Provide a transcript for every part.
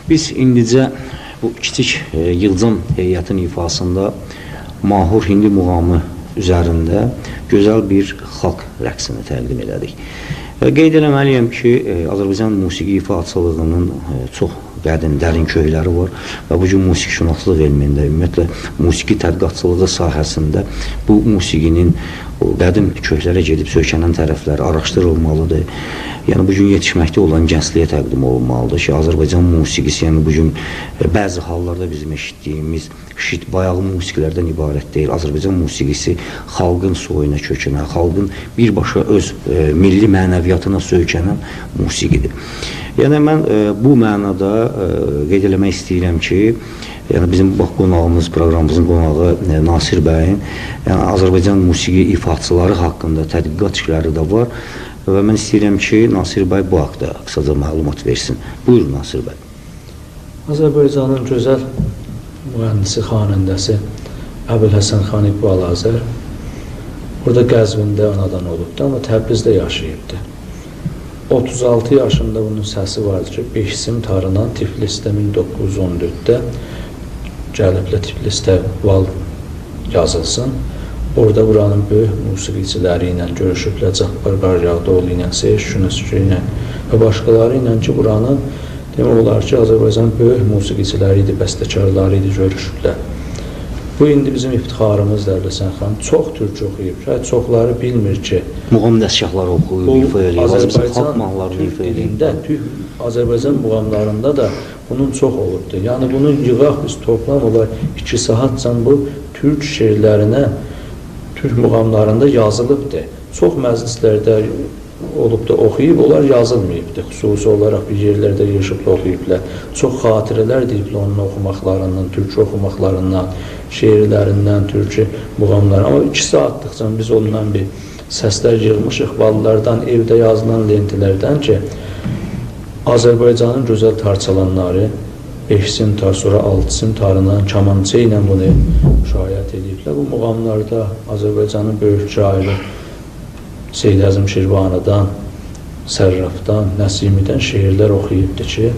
Biz indicə bu kiçik yığcam heyətin ifasında mahur hindi muğamı üzərində gözəl bir xalq rəqsini təqdim elədik. Qeyd eləməliyəm ki, Azərbaycan musiqi ifaçılığının çox qədim, dərin kökləri var və bu gün musiqişünaslıq elmində, ümumiyyətlə musiqi tədqiqatçılığı sahəsində bu musiqinin qədim köklərə gedib söykənən tərəfləri araşdırılmalıdır. Yəni bu gün yetişməkdə olan gəncliyə təqdim olunmalıdır ki, Azərbaycan musiqisi, yəni bu gün bəzi hallarda bizim eşitdiyimiz bayağı musiqilərdən ibarət deyil. Azərbaycan musiqisi xalqın soyuna kökənən, xalqın birbaşa öz milli mənəviyyatına söykənən musiqidir. Yəni mən bu mənada qeyd eləmək istəyirəm ki, yəni bizim qonağımız, proqramımızın qonağı Nasir bəyin Azərbaycan musiqi ifaçıları haqqında tədqiqat işləri də var və mən istəyirəm ki, Nasir bəy bu haqda qısaca məlumat versin. Buyurun Nasir bəy. Azərbaycanın gözəl mühəndisi, xanəndəsi Əbülhəsən xan İqbal Azər burada Qəzvində anadan olubdu, amma Təbrizdə yaşayıbdı. 36 yaşında bunun səsi vardı ki, Beşsim tarınan Tiflisdə 1914-də gəliblə Tiflisdə val yazılsın. Orada buranın böyük musiqiçiləri ilə görüşüblər, Cabbar Qaryağdıoğlu ilə, Seyid Şünüsçü ilə və başqaları ilə ki, buranın demək olar ki, Azərbaycan böyük musiqiçiləri idi, bəstəkarları idi, görüşüblər. Bu indi bizim iftixarımızdır Əbülhəsən xan. Çox türk oxuyub. Çoxları bilmir ki, muğam dəstgahları oxuyub, ifa eləyir, xalq mahnılarını ifa eləyir. Azərbaycan muğamlarında da bunun çox olubdur. Yəni bunu yığaq biz toplam olaraq 2 saatcan bu türk şeirlərinə, türk muğamlarında yazılıbdır. Çox məclislərdə olub da oxuyub, onlar yazılmayıbdır. Xüsusi olaraq bir yerlərdə yaşayıb oxuyublar. Çox xatirələr deyiblər onun oxumaqlarından, türk oxumaqlarından, şeirlərindən, türkü muğamlar. Amma 2 saatlıqca biz ondan bir səslər yığmışıq, ballardan, evdə yazılan lentilərdən ki, Azərbaycanın gözəl tarçalanları 5-sim tar, sonra 6-sim tarından kamança ilə bunu müşayiət ediblər. Bu muğamlarda Azərbaycanın böyük şairi Seyid Əzim Şirvanidən, Sərrafdan, Nəsimidən şeirlər oxuyubdur ki,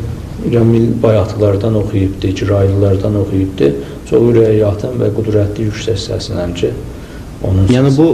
bayatlardan oxuyubdur, giraylılardan oxuyubdur. Çox ürəyə yatan və qüdrətli yüksək səslənən ki, onun yəni bu